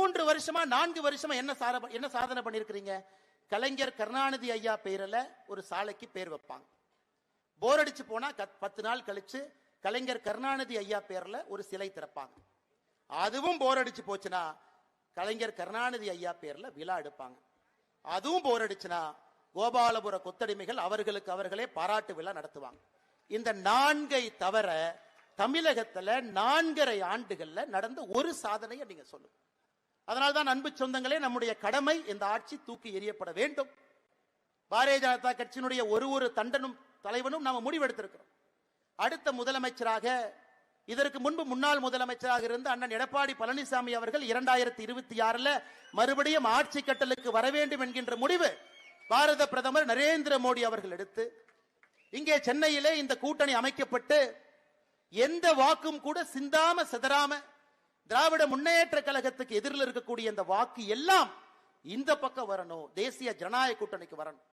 3 வருஷமா 4 வருஷமா என்ன சாதனை பண்ணிருக்கிறீங்க? கலைஞர் கருணாநிதி ஐயா பேரில் ஒரு சாலைக்கு பேர் வைப்பாங்க. போர் அடிச்சு போனா 10 நாள் கழிச்சு கலைஞர் கருணாநிதி ஐயா பேர்ல ஒரு சிலை திறப்பாங்க. அதுவும் போர் அடிச்சு போச்சுன்னா கலைஞர் கருணாநிதி ஐயா பேர்ல விழா எடுப்பாங்க. அதுவும் போர் அடிச்சுனா கோபாலபுர கொத்தடிமைகள் அவர்களுக்கு அவர்களே பாராட்டு விழா நடத்துவாங்க. இந்த 4ஐ தவிர தமிழகத்துல 4.5 ஆண்டுகள்ல நடந்த ஒரு சாதனையை நீங்க சொல்லுங்க. அதனால்தான் அன்பு சொந்தங்களே, நம்முடைய கடமை இந்த ஆட்சி தூக்கி எறியப்பட வேண்டும். பாரதிய ஜனதா கட்சியினுடைய ஒரு தண்டனும் தலைவனும் நாம முடிவெடுத்திருக்கிறோம். அடுத்த முதலமைச்சராக, இதற்கு முன்பு முன்னாள் முதலமைச்சராக இருந்த அண்ணன் எடப்பாடி பழனிசாமி அவர்கள் 2026 மறுபடியும் ஆட்சி கட்டலுக்கு வர வேண்டும் என்கின்ற முடிவு பாரத பிரதமர் நரேந்திர மோடி அவர்கள் எடுத்து இங்கே சென்னையிலே இந்த கூட்டணி அமைக்கப்பட்டு எந்த வாக்கும் கூட சிந்தாம சிதறாம திராவிட முன்னேற்ற கழகத்துக்கு எதிரில் இருக்கக்கூடிய இந்த வாக்கு எல்லாம் இந்த பக்கம் வரணும், தேசிய ஜனநாயக கூட்டணிக்கு வரணும்.